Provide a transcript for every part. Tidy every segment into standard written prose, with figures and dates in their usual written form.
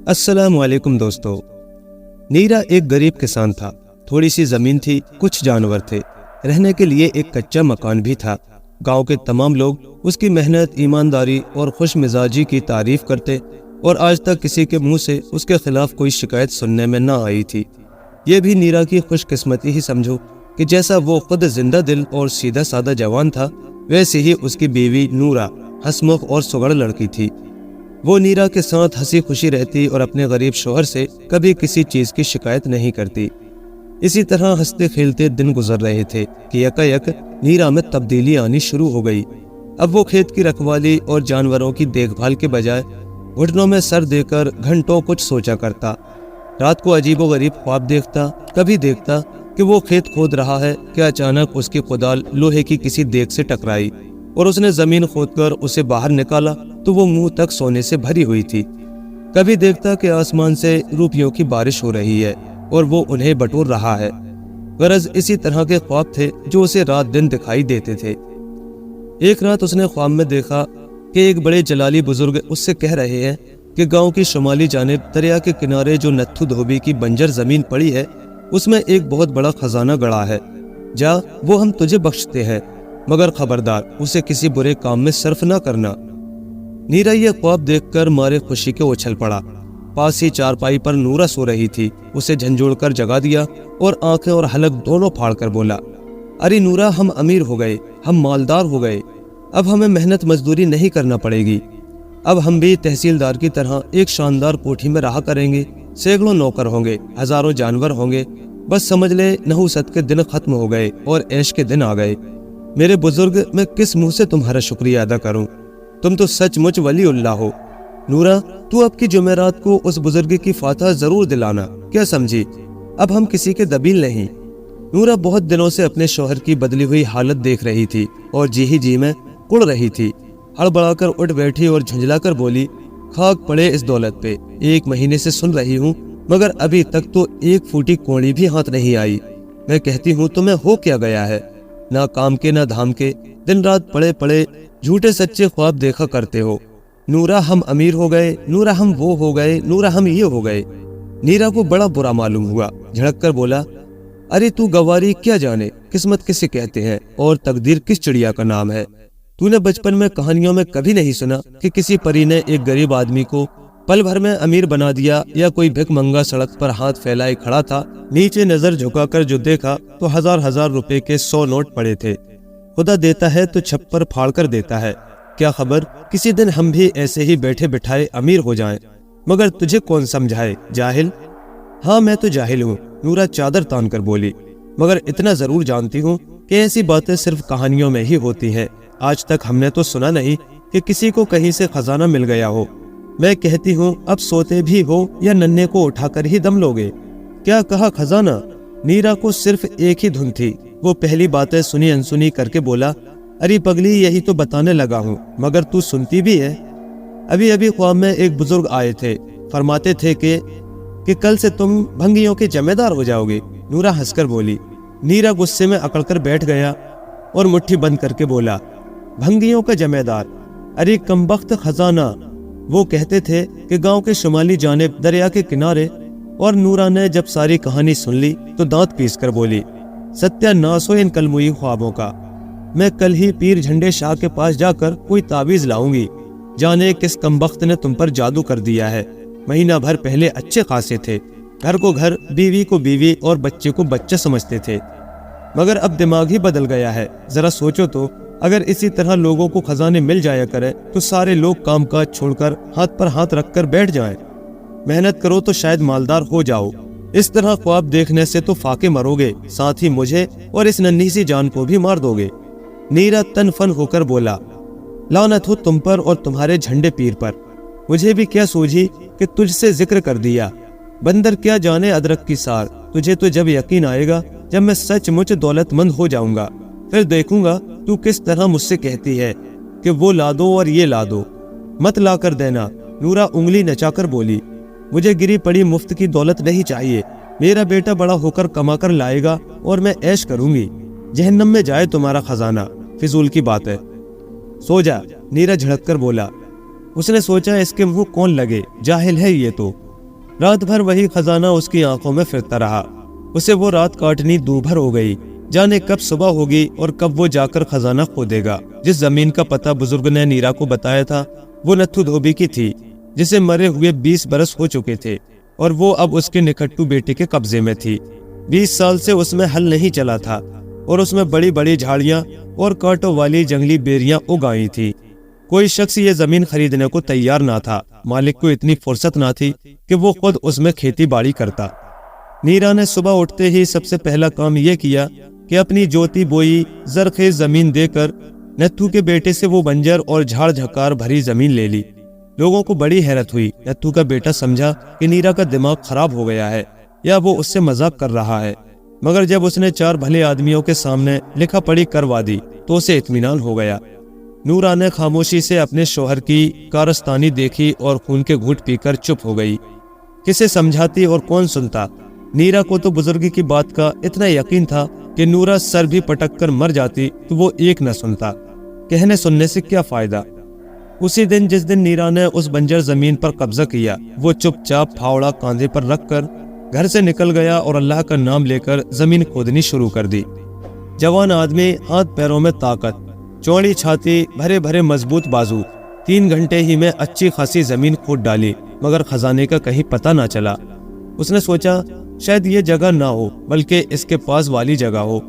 अस्सलाम वालेकुम दोस्तों। नीरा एक गरीब किसान था। थोड़ी सी जमीन थी, कुछ जानवर थे, रहने के लिए एक कच्चा मकान भी था। गांव के तमाम लोग उसकी मेहनत, ईमानदारी और खुश मिजाजी की तारीफ करते और आज तक किसी के मुंह से उसके खिलाफ कोई शिकायत सुनने में ना आई थी। ये भी नीरा की खुशकिस्मती ही समझो कि जैसा वो खुद जिंदा दिल और सीधा साधा जवान था, वैसे ही उसकी बीवी नूरा हंसमुख और सुगड़ लड़की थी। वो नीरा के साथ हंसी खुशी रहती और अपने गरीब शौहर से कभी किसी चीज की शिकायत नहीं करती। इसी तरह हंसते खेलते दिन गुजर रहे थे कि यकायक नीरा में तब्दीली आनी शुरू हो गई। अब वो खेत की रखवाली और जानवरों की देखभाल के बजाय घुटनों में सर देकर घंटों कुछ सोचा करता। रात को अजीबोगरीब ख्वाब देखता। कभी देखता कि वो खेत खोद रहा है कि अचानक उसकी कुदाल लोहे की किसी देग से टकराई और उसने जमीन खोदकर उसे बाहर निकाला तो वो मुंह तक सोने से भरी हुई थी। कभी देखता कि आसमान से रुपयों की बारिश हो रही है और वो उन्हें बटोर रहा है। गरज इसी तरह के ख्वाब थे जो उसे रात दिन दिखाई देते थे। एक रात उसने ख्वाब में देखा कि एक बड़े जलाली बुजुर्ग उससे कह रहे हैं कि गांव की शुमाली जानिब दरिया के किनारे जो नत्थु धोबी की बंजर जमीन पड़ी है, उसमें एक बहुत बड़ा खजाना गड़ा है। जा, वो हम तुझे बख्शते हैं, मगर खबरदार उसे किसी बुरे काम में सर्फ ना करना। नीरा ये ख्वाब देखकर मारे खुशी के उछल पड़ा। पास ही चारपाई पर नूरा सो रही थी। उसे झंझोड़कर जगा दिया और आंखें और हलक दोनों फाड़कर बोला, अरे नूरा, हम अमीर हो गए, हम मालदार हो गए। अब हमें मेहनत मजदूरी नहीं करना पड़ेगी। अब हम भी तहसीलदार की तरह एक शानदार कोठी में रहा करेंगे। सैकड़ों नौकर होंगे, हजारों जानवर होंगे। बस समझ ले, नहुसत के दिन खत्म हो गए और ऐश के दिन आ गए। मेरे बुजुर्ग, मैं किस मुंह से तुम्हारा शुक्रिया अदा करूं? तुम तो सचमुच वलीउल्लाह हो। नूरा, तू अब की जुमेरात को उस बुजुर्ग की फातह जरूर दिलाना, क्या समझी? अब हम किसी के दबील नहीं। नूरा बहुत दिनों से अपने शौहर की बदली हुई हालत देख रही थी और जी ही जी में कुड़ रही थी। हड़बड़ाकर उठ बैठी और झुंझलाकर बोली, खाक पड़े इस दौलत पे। 1 महीने से सुन रही हूँ, मगर अभी तक तो एक फूटी कोड़ी भी हाथ नहीं आई। मैं कहती हूँ तुम्हें हो क्या गया है? ना काम के ना धाम के, दिन रात पड़े पड़े झूठे सच्चे ख्वाब देखा करते हो। नूरा, हम अमीर हो गए, नूरा हम वो हो गए, नूरा हम ये हो गए। नीरा को बड़ा बुरा मालूम हुआ। झड़क कर बोला, अरे तू गवारी, क्या जाने किस्मत किसे कहते हैं और तकदीर किस चिड़िया का नाम है। तूने बचपन में कहानियों में कभी नहीं सुना कि किसी परी ने एक गरीब आदमी को पल भर में अमीर बना दिया, या कोई भिखमंगा सड़क पर हाथ फैलाए खड़ा था, नीचे नजर झुकाकर जो देखा तो हजार हजार रुपए के 100 नोट पड़े थे। खुदा देता है तो छप्पर फाड़ कर देता है। क्या खबर, किसी दिन हम भी ऐसे ही बैठे बिठाए अमीर हो जाएं। मगर तुझे कौन समझाए, जाहिल। हाँ, मैं तो जाहिल हूँ, नूरा चादर तान कर बोली, मगर इतना जरूर जानती हूँ कि ऐसी बातें सिर्फ कहानियों में ही होती हैं। आज तक हमने तो सुना नहीं कि किसी को कहीं से खजाना मिल गया हो। मैं कहती हूँ, अब सोते भी हो या नन्हे को उठाकर ही दम लोगे। क्या कहा खजाना? नीरा को सिर्फ एक ही धुन थी। वो पहली बातें सुनी अनसुनी करके बोला, अरे पगली, यही तो बताने लगा हूँ, मगर तू सुनती भी है। अभी अभी ख्वाब में एक बुजुर्ग आए थे, फरमाते थे कि कल से तुम भंगियों के जमेदार हो जाओगे। नूरा हंसकर बोली। नीरा गुस्से में अकड़कर बैठ गया और मुट्ठी बंद करके बोला, भंगियों का जमेदार? अरे कमबख्त, खजाना। वो कहते थे कि गांव के शुमाली जानिब दरिया के किनारे। और नूरा ने जब सारी कहानी सुन ली तो दांत पीस कर बोली, सत्यानाश हो इन कलमुई ख्वाबों का। मैं कल ही पीर झंडे शाह के पास जाकर कोई ताबीज लाऊंगी। जाने किस कमबख्त ने तुम पर जादू कर दिया है। महीना भर पहले अच्छे खासे थे, घर को घर, बीवी को बीवी और बच्चे को बच्चा समझते थे, मगर अब दिमाग ही बदल गया है। जरा सोचो तो, अगर इसी तरह लोगों को खजाने मिल जाया करे तो सारे लोग कामकाज छोड़कर हाथ पर हाथ रखकर बैठ जाएं। मेहनत करो तो शायद मालदार हो जाओ। इस तरह ख्वाब देखने से तो फाके मरोगे, साथ ही मुझे और इस नन्ही सी जान को भी मार दोगे। नीरा तन फन होकर बोला, लानत हो तुम पर और तुम्हारे झंडे पीर पर। मुझे भी क्या सूझी कि तुझसे जिक्र कर दिया। बंदर क्या जाने अदरक की सार। तुझे तो जब यकीन आएगा जब मैं सचमुच दौलतमंद हो जाऊंगा, फिर देखूंगा तू किस तरह मुझसे कहती है कि वो ला दो और ये ला दो। मत ला कर देना। नूरा उंगली नचाकर बोली, मुझे गिरी पड़ी मुफ्त की दौलत नहीं चाहिए। मेरा बेटा बड़ा होकर कमा कर लाएगा और मैं ऐश करूंगी। जहन्नम में जाए तुम्हारा खजाना, फिजूल की बात है। सो जा, नीरा झड़क कर बोला। उसने सोचा इसके मुंह कौन लगे, जाहिल है ये तो। رات بھر وہی خزانہ اس کی آنکھوں میں پھرتا رہا۔ اسے وہ رات کاٹنی دو بھر ہو گئی، جانے کب صبح ہوگی اور کب وہ جا کر خزانہ کھودے گا۔ جس زمین کا پتہ بزرگ نے نیرا کو بتایا تھا وہ نتھو دھوبی کی تھی، جسے مرے ہوئے 20 برس ہو چکے تھے اور وہ اب اس کے نکھٹو بیٹے کے قبضے میں تھی۔ 20 سال سے اس میں ہل نہیں چلا تھا اور اس میں بڑی بڑی جھاڑیاں اور کانٹوں والی جنگلی بیریاں اگائی تھی۔ کوئی شخص یہ زمین خریدنے کو تیار نہ تھا۔ مالک کو اتنی فرصت نہ تھی کہ وہ خود اس میں کھیتی باڑی کرتا۔ نیرا نے صبح اٹھتے ہی سب سے پہلا کام یہ کیا کہ اپنی جوتی بوئی زرخیز زمین دے کر نتھو کے بیٹے سے وہ بنجر اور جھاڑ جھکار بھری زمین لے لی۔ لوگوں کو بڑی حیرت ہوئی۔ نتھو کا بیٹا سمجھا کہ نیرا کا دماغ خراب ہو گیا ہے یا وہ اس سے مذاق کر رہا ہے، مگر جب اس نے 4 بھلے آدمیوں کے سامنے لکھا پڑھی کروا دی تو اسے اطمینان ہو گیا۔ نورا نے خاموشی سے اپنے شوہر کی کارستانی دیکھی اور خون کے گھونٹ پی کر چپ ہو گئی۔ کسے سمجھاتی اور کون سنتا؟ نیرا کو تو بزرگی کی بات کا اتنا یقین تھا کہ نورا سر بھی پٹک کر مر جاتی تو وہ ایک نہ سنتا۔ کہنے سننے سے کیا فائدہ؟ اسی دن جس دن نیرا نے اس بنجر زمین پر قبضہ کیا، وہ چپ چاپ پھاوڑا کاندھے پر رکھ کر گھر سے نکل گیا اور اللہ کا نام لے کر زمین کھودنی شروع کر دی۔ جوان آدمی، ہاتھ پیروں میں طاقت، چوڑی چھاتی، بھرے بھرے مضبوط بازو، 3 گھنٹے ہی میں اچھی خاصی زمین کھود ڈالی، مگر خزانے کا کہیں پتہ نہ چلا۔ اس نے سوچا شاید یہ جگہ نہ ہو بلکہ اس کے پاس والی جگہ ہو۔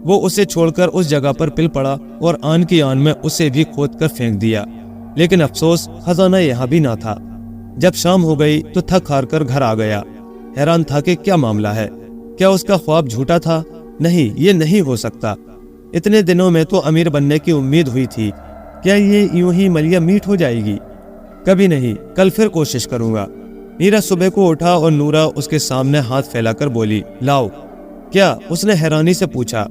وہ اسے چھوڑ کر اس جگہ پر پل پڑا اور آن کی آن میں اسے بھی کھود کر پھینک دیا، لیکن افسوس خزانہ یہاں بھی نہ تھا۔ جب شام ہو گئی تو تھک ہار کر گھر آ گیا۔ حیران تھا کہ کیا معاملہ ہے، کیا اس کا خواب جھوٹا تھا؟ نہیں، یہ نہیں ہو سکتا۔ اتنے دنوں میں تو امیر بننے کی امید ہوئی تھی، کیا یہ یوں ہی ملیا میٹ ہو جائے گی؟ کبھی نہیں، کل پھر کوشش کروں گا۔ نیرا صبح کو اٹھا اور نورا اس کے سامنے ہاتھ پھیلا کر بولی، لاؤ۔ کیا؟ اس نے حیرانی سے پوچھا۔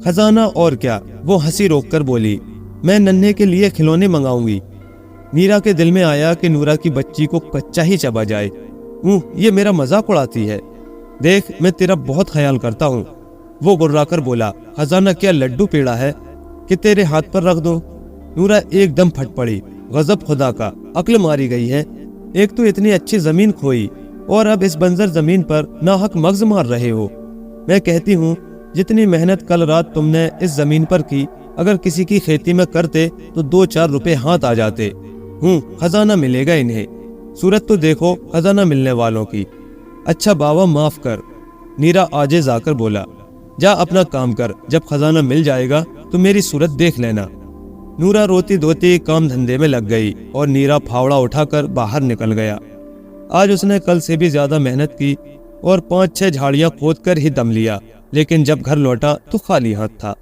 خزانہ اور کیا، وہ ہنسی روک کر بولی، میں ننھے کے لیے کھلونے منگاؤں گی۔ نیرا کے دل میں آیا کہ نورا کی بچی کو کچا ہی چبا جائے۔ یہ میرا مذاق اڑاتی ہے، دیکھ میں تیرا بہت خیال کرتا ہوں۔ وہ گرا کر بولا، خزانہ کیا لڈو پیڑا ہے کہ تیرے ہاتھ پر رکھ دوں؟ نورا ایک دم پھٹ پڑی، غضب خدا کا، عقل ماری گئی ہے۔ ایک تو اتنی اچھی زمین کھوئی اور اب اس بنجر زمین پر ناحق مغز مار رہے ہو۔ میں کہتی ہوں جتنی محنت کل رات تم نے اس زمین پر کی، اگر کسی کی کھیتی میں کرتے تو 2-4 روپے ہاتھ آ جاتے۔ خزانہ ملے گا انہیں، صورت تو دیکھو خزانہ ملنے والوں کی۔ اچھا باوا معاف کر، نیرا عاجز آ کر بولا، جا اپنا کام کر، جب خزانہ مل جائے گا تو میری صورت دیکھ لینا۔ نورا روتی دھوتی کام دھندے میں لگ گئی اور نیرا پھاوڑا اٹھا کر باہر نکل گیا۔ آج اس نے کل سے بھی زیادہ محنت کی اور 5-6 جھاڑیاں کھود کر ہی دم لیا، لیکن جب گھر لوٹا تو خالی ہاتھ تھا۔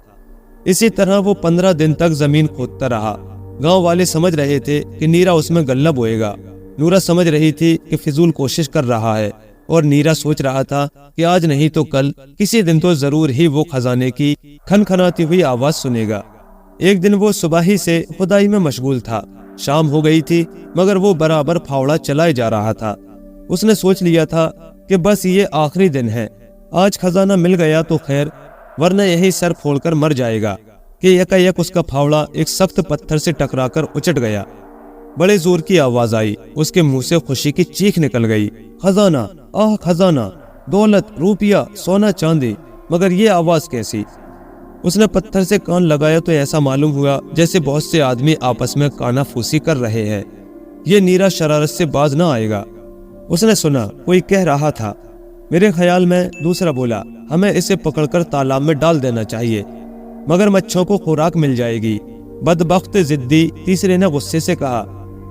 اسی طرح وہ 15 دن تک زمین کھودتا رہا۔ گاؤں والے سمجھ رہے تھے کہ نیرا اس میں غلہ بوئے گا، نورا سمجھ رہی تھی کہ فضول کوشش کر رہا ہے، اور نیرا سوچ رہا تھا کہ آج نہیں تو کل کسی دن تو ضرور ہی وہ خزانے کی کھنکھناتی ہوئی آواز سنے گا۔ ایک دن وہ صبح ہی سے خدائی میں مشغول تھا۔ شام ہو گئی تھی مگر وہ برابر پھاوڑا چلائے جا رہا تھا۔ اس نے سوچ لیا تھا کہ بس یہ آخری دن ہے، آج خزانہ مل گیا تو خیر، ورنہ یہی سر پھوڑ کر مر جائے گا کہ یکا اس کا پھاوڑا ایک سخت پتھر سے ٹکرا کر اچٹ گیا۔ بڑے زور کی آواز آئی، اس کے منہ سے خوشی کی چیخ نکل گئی، خزانہ، آہ خزانہ، دولت، روپیہ، سونا چاندی، مگر یہ آواز کیسی؟ اس نے پتھر سے کان لگایا تو ایسا معلوم ہوا جیسے بہت سے آدمی آپس میں کانا پھوسی کر رہے ہیں۔ یہ نیرا شرارت سے باز نہ آئے گا۔ اس نے سنا کوئی کہہ رہا تھا، میرے خیال میں دوسرا بولا، ہمیں اسے پکڑ کر تالاب میں ڈال دینا چاہیے، مگر مچھوں کو خوراک مل جائے گی۔ بدبخت ضدی تیسرے نے غصے سے کہا،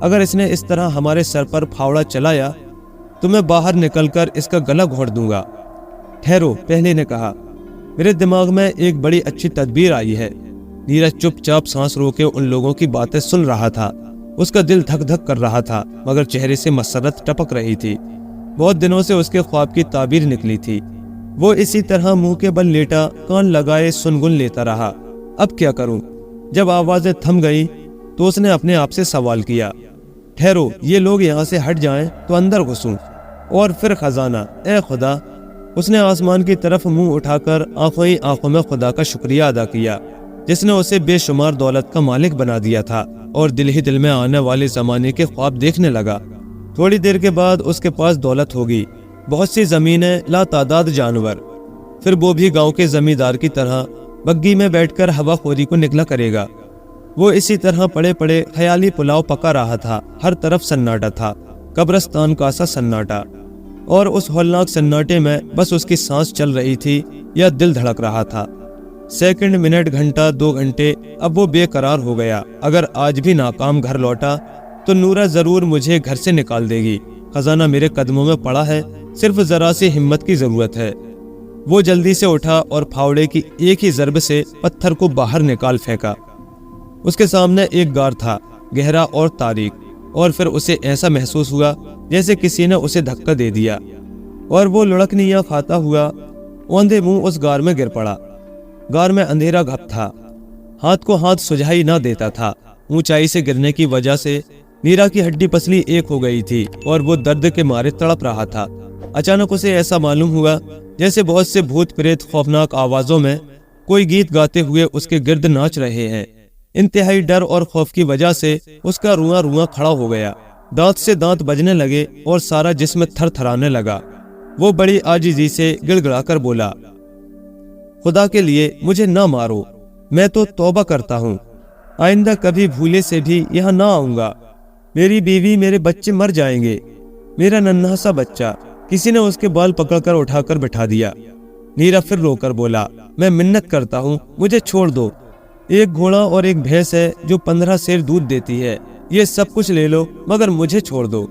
اگر اس نے اس طرح ہمارے سر پر پھاوڑا چلایا تو میں باہر نکل کر اس کا گلا گھونٹ دوں گا۔ ٹھہرو، پہلے نے کہا، میرے دماغ میں ایک بڑی اچھی تدبیر آئی ہے۔ نیرج چپ چاپ سانس روکے ان لوگوں کی باتیں سن رہا تھا۔ اس کا دل دھک دھک کر رہا تھا مگر چہرے سے مسرت ٹپک رہی تھی۔ بہت دنوں سے اس کے خواب کی تعبیر نکلی تھی۔ وہ اسی طرح منہ کے بل لیٹا کان لگائے سنگن لیتا رہا۔ اب کیا کروں؟ جب آوازیں تھم گئی تو اس نے اپنے آپ سے سوال کیا، ٹھہرو، یہ لوگ یہاں سے ہٹ جائیں تو اندر گھسوں، اور پھر خزانہ، اے خدا۔ اس نے آسمان کی طرف منہ اٹھا کر آنکھوں ہی آنکھوں میں خدا کا شکریہ ادا کیا جس نے اسے بے شمار دولت کا مالک بنا دیا تھا، اور دل ہی دل میں آنے والے زمانے کے خواب دیکھنے لگا۔ थोड़ी देर के बाद उसके पास दौलत होगी, बहुत सी जमीनें, लातादाद जानवर। फिर वो भी गांव के जमींदार की तरह बग्गी में बैठकर हवाखोरी को निकला करेगा। वो इसी तरह पड़े पड़े ख्याली पुलाव पका रहा था। हर तरफ सन्नाटा था, कब्रिस्तान का सा सन्नाटा। और उस हौलनाक सन्नाटे में बस उसकी सांस चल रही थी या दिल धड़क रहा था। सेकंड, मिनट, घंटा, 2 घंटे, अब वो बेकरार हो गया। अगर आज भी नाकाम घर लौटा तो नूरा जरूर मुझे घर से निकाल देगी। खजाना मेरे कदमों में पड़ा है, सिर्फ जरा सी हिम्मत की जरूरत है। वो जल्दी से उठा और फावड़े की एक ही ज़रब से पत्थर को बाहर निकाल फेंका। उसके सामने एक गार था, गहरा और तारीक, और फिर उसे ऐसा महसूस हुआ जैसे किसी ने उसे धक्का दे दिया, और वो लुढ़कनियां खाता हुआ औंधे मुंह उस गार में गिर पड़ा। गार में अंधेरा घप था, हाथ को हाथ सुझाई ना देता था। ऊंचाई से गिरने की वजह से नीरा की हड्डी पसली एक हो गई थी और वो दर्द के मारे तड़प रहा था। अचानक उसे ऐसा मालूम हुआ जैसे बहुत से भूत प्रेत खौफनाक आवाजों में कोई गीत गाते हुए उसके गिर्द नाच रहे हैं। इंतहाई डर और खौफ की वजह से उसका रुआं रुआं खड़ा हो गया, दांत से दांत बजने लगे और सारा जिस्म थरथराने लगा। वो बड़ी आजिजी से गिड़गिड़ाकर बोला, खुदा के लिए मुझे ना मारो, मैं तो तौबा करता हूँ, आइंदा कभी भूले से भी यहाँ ना आऊंगा। मेरी बीवी, मेरे बच्चे मर जाएंगे, मेरा नन्हा सा बच्चा। किसी ने उसके बाल पकड़कर उठाकर बिठा दिया। नीरा फिर रोकर बोला, मैं मिन्नत करता हूँ, मुझे छोड़ दो। एक घोड़ा और एक भैंस है जो 15 सेर दूध देती है, ये सब कुछ ले लो मगर मुझे छोड़ दो।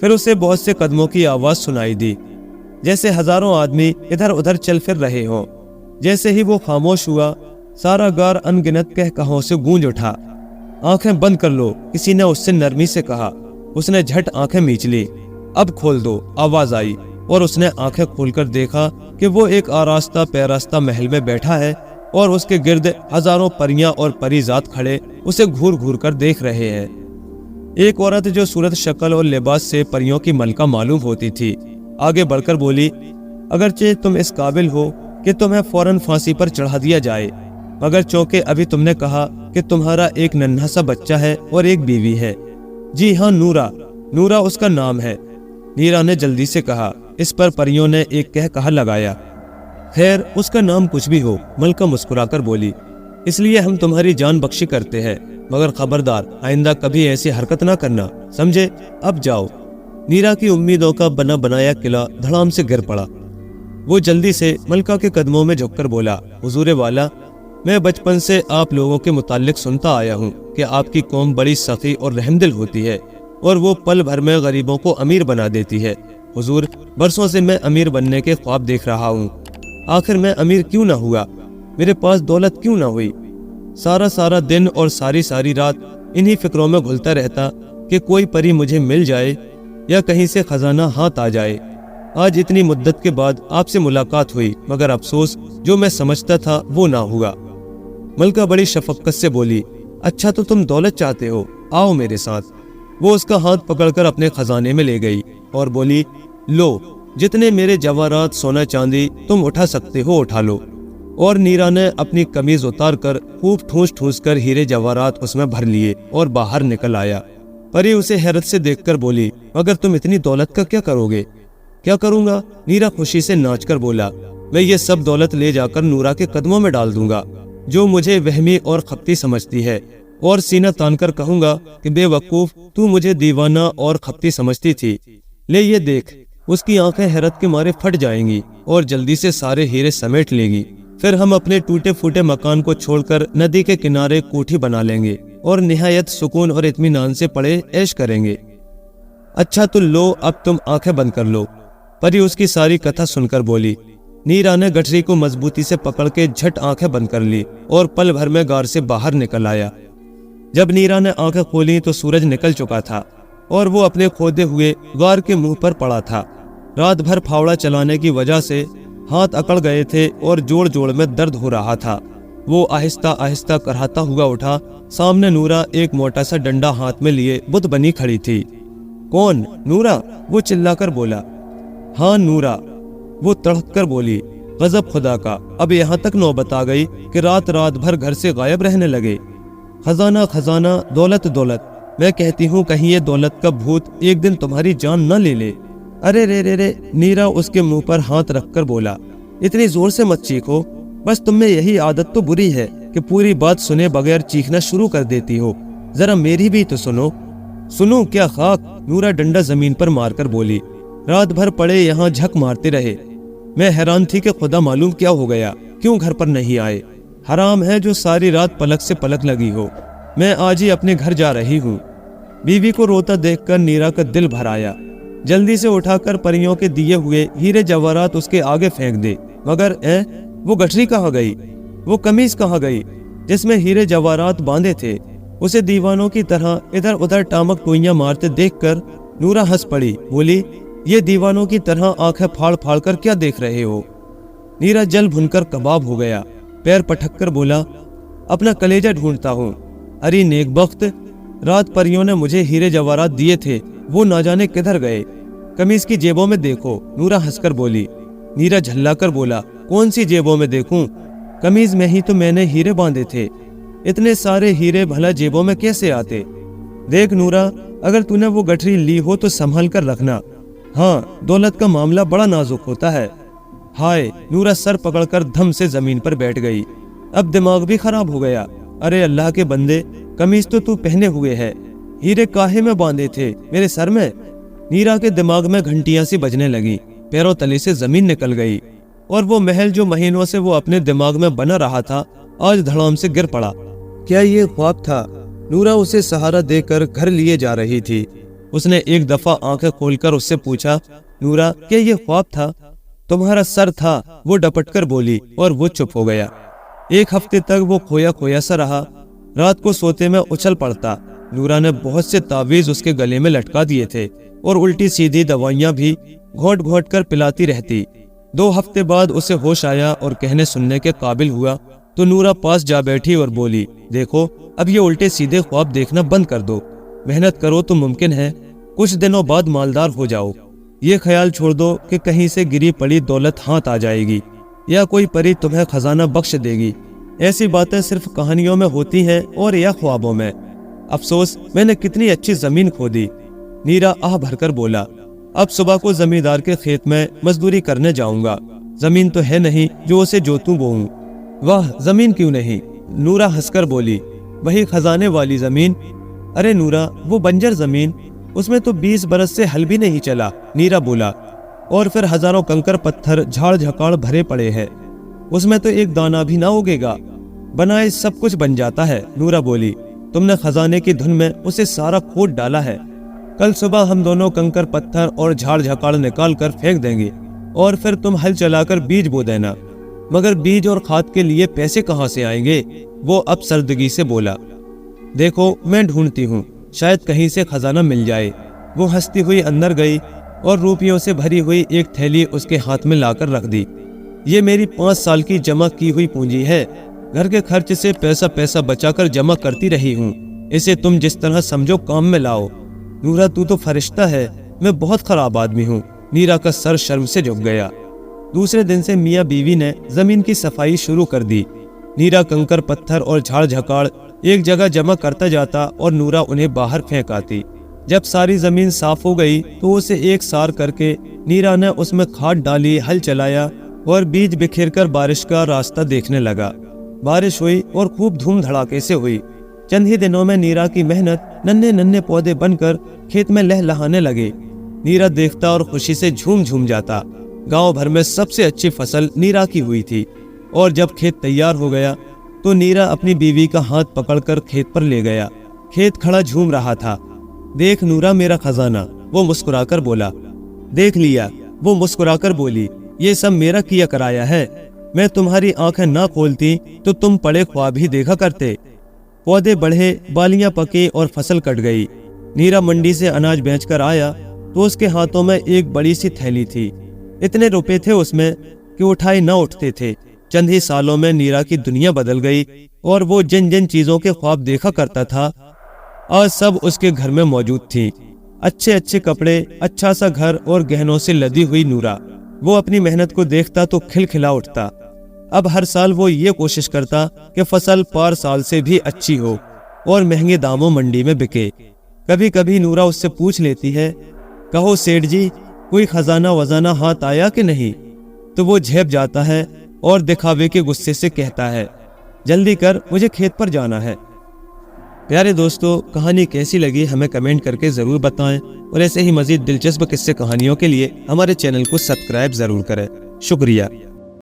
फिर उसे बहुत से कदमों की आवाज सुनाई दी, जैसे हजारों आदमी इधर उधर चल फिर रहे हों। जैसे ही वो खामोश हुआ, सारा गार अनगिनत कहकहों से गूंज उठा। आंखें बंद कर लो, किसी ने उससे नरमी से कहा। उसने झट आंखें मींच ली। अब खोल दो, आवाज आई, और उसने आंखें खोलकर देखा कि वो एक आरास्ता पैरास्ता महल में बैठा है और उसके गिर्द हजारों परियां और परिजात खड़े उसे घूर घूर कर देख रहे हैं। एक औरत जो सूरत, शक्ल और लिबास से परियों की मलका मालूम होती थी, आगे बढ़कर बोली, अगरचे तुम इस काबिल हो कि तुम्हें फौरन फांसी पर चढ़ा दिया जाए, मगर चौंके अभी तुमने कहा कि तुम्हारा एक नन्हा सा बच्चा है और एक बीवी है। जी हाँ, नूरा, नूरा उसका नाम है। नीरा ने जल्दी से कहा। इस पर परियों ने एक कहा लगाया। खैर, उसका नाम कुछ भी हो, मलका मुस्कुराकर बोली, इसलिए हम तुम्हारी जान बख्शी करते हैं, मगर खबरदार आइंदा कभी ऐसी हरकत ना करना, समझे? अब जाओ। नीरा की उम्मीदों का बना बनाया किला धड़ाम से गिर पड़ा। वो जल्दी से मलका के कदमों में झुककर बोला, हुजूर वाला, मैं बचपन से आप लोगों के मुताल्लिक सुनता आया हूँ कि आपकी कौम बड़ी सखी और रहमदिल होती है और वो पल भर में गरीबों को अमीर बना देती है। हुजूर, बरसों से मैं अमीर बनने के ख्वाब देख रहा हूँ। आखिर मैं अमीर क्यों ना हुआ? मेरे पास दौलत क्यों ना हुई? सारा सारा दिन और सारी सारी रात इन्हीं फिक्रों में घुलता रहता कि कोई परी मुझे मिल जाए या कहीं से खजाना हाथ आ जाए। आज इतनी मुद्दत के बाद आपसे मुलाकात हुई, मगर अफसोस जो मैं समझता था वो ना हुआ। मलका बड़ी शफकत से बोली, अच्छा तो तुम दौलत चाहते हो, आओ मेरे साथ। वो उसका हाथ पकड़कर अपने खजाने में ले गई और बोली, लो, जितने मेरे जवाहरात सोना चांदी तुम उठा सकते हो उठा लो। और नीरा ने अपनी कमीज उतार कर खूब ठूस ठूस कर हीरे जवाहरात उसमें भर लिए और बाहर निकल आया। परी उसे हैरत से देखकर बोली, मगर तुम इतनी दौलत का क्या करोगे? क्या करूंगा? नीरा खुशी से नाचकर बोला, मैं ये सब दौलत ले जाकर नूरा के कदमों में डाल दूंगा, जो मुझे वहमी और खपती समझती है, और सीना तानकर कहूंगा कि बेवकूफ, तू मुझे दीवाना और खपती समझती थी। ले ये देख। उसकी आंखें हैरत के मारे फट जाएंगी और जल्दी से सारे हीरे समेट लेगी। फिर हम अपने टूटे फूटे मकान को छोड़कर नदी के किनारे कोठी बना लेंगे और निहायत सुकून और इत्मीनान से पड़े ऐश करेंगे। अच्छा तो लो, अब तुम आंखें बंद कर लो। परी उसकी सारी कथा सुनकर बोली। नीरा ने गठरी को मजबूती से पकड़ के झट आंखें बंद कर ली और पल भर में गार से बाहर निकल आया। जब नीरा ने आंखें खोली तो सूरज निकल चुका था और वो अपने खोदे हुए गार के मुंह पर पड़ा था। रात भर फावड़ा चलाने की वजह से हाथ अकड़ गए थे और जोड़ जोड़ में दर्द हो रहा था। वो आहिस्ता आहिस्ता कराहता हुआ उठा। सामने नूरा एक मोटा सा डंडा हाथ में लिए बुत बनी खड़ी थी। कौन? नूरा, वो चिल्लाकर बोला। हाँ नूरा, वो तड़क कर बोली। गजब खुदा का, अब यहाँ तक नौबत आ गई कि रात रात भर घर से गायब रहने लगे। खजाना खजाना, दौलत दौलत, मैं कहती हूँ कहीं ये दौलत का भूत एक दिन तुम्हारी जान न ले ले। अरे रे रे रे, नीरा उसके मुंह पर हाथ रखकर बोला, इतनी जोर से मत चीखो, बस तुम में यही आदत तो बुरी है कि पूरी बात सुने बगैर चीखना शुरू कर देती हो। जरा मेरी भी तो सुनो। सुनो क्या खाक, नूरा डंडा जमीन पर मारकर बोली। रात भर पड़े यहाँ झक मारते रहे। मैं हैरान थी कि खुदा मालूम क्या हो गया, क्यों घर पर नहीं आए। हराम है जो सारी रात पलक से पलक लगी हो। मैं आज ही अपने घर जा रही हूँ। बीवी को रोता देखकर नीरा का दिल भर आया। जल्दी से उठाकर परियों के दिए हुए हीरे जवाहरात उसके आगे फेंक दे। मगर वो गठरी कहाँ गई, वो कमीज कहाँ गई जिसमें हीरे जवाहरात बांधे थे। उसे दीवानों की तरह इधर उधर टामक टोइयां मारते देखकर नूरा हंस पड़ी। बोली, ये दीवानों की तरह आंखें फाड़ फाड़ कर क्या देख रहे हो। नीरा जल भुनकर कबाब हो गया। पैर पटक कर बोला, अपना कलेजा ढूंढता हूँ। अरे नेकबख्त, रात परियों ने मुझे हीरे जवाहरात दिए थे, वो ना जाने किधर गए। कमीज की जेबों में देखो, नूरा हंसकर बोली। नीरा झल्ला कर बोला, कौन सी जेबों में देखूं? कमीज में ही तो मैंने हीरे बांधे थे। इतने सारे हीरे भला जेबों में कैसे आते? देख नूरा, अगर तूने वो गठरी ली हो तो संभाल कर रखना। हाँ, दौलत का मामला बड़ा नाजुक होता है। हाय, नूरा सर पकड़कर धम से जमीन पर बैठ गई। अब दिमाग भी खराब हो गया। अरे अल्लाह के बंदे, कमीज तो तू पहने हुए है, हीरे काहे में बांधे थे? मेरे सर में? नीरा के दिमाग में घंटियां सी बजने लगी। पैरों तले से जमीन निकल गई और वो महल जो महीनों से वो अपने दिमाग में बना रहा था आज धड़ाम से गिर पड़ा। क्या ये ख्वाब था? नूरा उसे सहारा देकर घर लिए जा रही थी। उसने एक दफा आंखें खोलकर उससे पूछा, नूरा, क्या ये ख्वाब था? तुम्हारा सर था, वो डपटकर बोली और वो चुप हो गया। एक हफ्ते तक वो खोया खोया सा रहा। रात को सोते में उछल पड़ता। नूरा ने बहुत से तावीज उसके गले में लटका दिए थे और उल्टी सीधी दवाइयां भी घोट घोट कर पिलाती रहती। 2 हफ्ते बाद उसे होश आया और कहने सुनने के काबिल हुआ तो नूरा पास जा बैठी और बोली, देखो, अब ये उल्टे सीधे ख्वाब देखना बंद कर दो। मेहनत करो तो मुमकिन है कुछ दिनों बाद मालदार हो जाओ। ये ख्याल छोड़ दो कि कहीं से गिरी पड़ी दौलत हाथ आ जाएगी या कोई परी तुम्हें खजाना बख्श देगी। ऐसी बातें सिर्फ कहानियों में होती हैं और या ख्वाबों में। अफसोस, मैंने कितनी अच्छी जमीन खोदी। नीरा आह भरकर बोला, अब सुबह को जमींदार के खेत में मजदूरी करने जाऊंगा। जमीन तो है नहीं जो उसे जोतूं बोऊं। वाह, जमीन क्यों नहीं? नूरा हंसकर बोली, वही खजाने वाली जमीन। अरे नूरा, वो बंजर जमीन, उसमें तो 20 बरस से हल भी नहीं चला। नीरा बोला, और फिर हजारों कंकर पत्थर झाड़ झकाड़ भरे पड़े हैं, उसमें तो एक दाना भी ना उगेगा। बनाए सब कुछ बन जाता है। नूरा बोली, तुमने खजाने की धुन में उसे सारा खोद डाला है। कल सुबह हम दोनों कंकर पत्थर और झाड़ झकाड़ निकाल कर फेंक देंगे और फिर तुम हल चलाकर बीज बो देना। मगर बीज और खाद के लिए पैसे कहाँ से आएंगे? वो अब सर्दगी से बोला, देखो, मैं ढूंढती हूँ, शायद कहीं से खजाना मिल जाए। वो हंसती हुई अंदर गई और रुपयों से भरी हुई एक थैली उसके हाथ में लाकर रख दी। ये मेरी 5 साल की जमा की हुई पूंजी है। घर के खर्च से पैसा पैसा बचाकर जमा करती रही हूँ। इसे तुम जिस तरह समझो काम में लाओ। नूरा, तू तो फरिश्ता है, मैं बहुत खराब आदमी हूँ। नीरा का सर शर्म से झुक गया। दूसरे दिन से मियाँ बीवी ने जमीन की सफाई शुरू कर दी। नीरा कंकर पत्थर और झाड़ झकाड़ एक जगह जमा करता जाता और नूरा उन्हें बाहर फेंक आती। जब सारी जमीन साफ हो गई तो उसे एक सार करके नीरा ने उसमें खाद डाली, हल चलाया और बीज बिखेर कर बारिश का रास्ता देखने लगा। बारिश हुई और खूब धूम धड़ाके से हुई। चंद ही दिनों में नीरा की मेहनत नन्हे नन्हे पौधे बनकर खेत में लहलहाने लगे। नीरा देखता और खुशी से झूम झूम जाता। गांव भर में सबसे अच्छी फसल नीरा की हुई थी और जब खेत तैयार हो गया तो नीरा अपनी बीवी का हाथ पकड़कर खेत पर ले गया। खेत खड़ा झूम रहा था। देख नूरा, मेरा खजाना, वो मुस्कुराकर बोला। देख लिया, वो मुस्कुराकर बोली, ये सब मेरा किया कराया है। मैं तुम्हारी आंखें ना खोलती तो तुम पड़े ख्वाब ही देखा करते। पौधे बढ़े, बालियां पकी और फसल कट गई। नीरा मंडी से अनाज बेचकर आया तो उसके हाथों में एक बड़ी सी थैली थी। इतने रुपए थे उसमें कि उठाए न उठते थे। चंद ही सालों में नीरा की दुनिया बदल गई और वो जिन जिन चीजों के ख्वाब देखा करता था आज सब उसके घर में मौजूद थी। अच्छे अच्छे कपड़े, अच्छा सा घर और गहनों से लदी हुई नूरा। वो अपनी मेहनत को देखता तो खिलखिला उठता। अब हर साल वो ये कोशिश करता कि फसल पार साल से भी अच्छी हो और महंगे दामों मंडी में बिके। कभी कभी नूरा उससे पूछ लेती है, कहो सेठ जी, कोई खजाना वजाना हाथ आया कि नहीं? तो वो झेप जाता है और दिखावे के गुस्से से कहता है, जल्दी कर, मुझे खेत पर जाना है। प्यारे दोस्तों, कहानी कैसी लगी हमें कमेंट करके ज़रूर बताएं और ऐसे ही मज़ीद दिलचस्प किस्से कहानियों के लिए हमारे चैनल को सब्सक्राइब ज़रूर करें। शुक्रिया।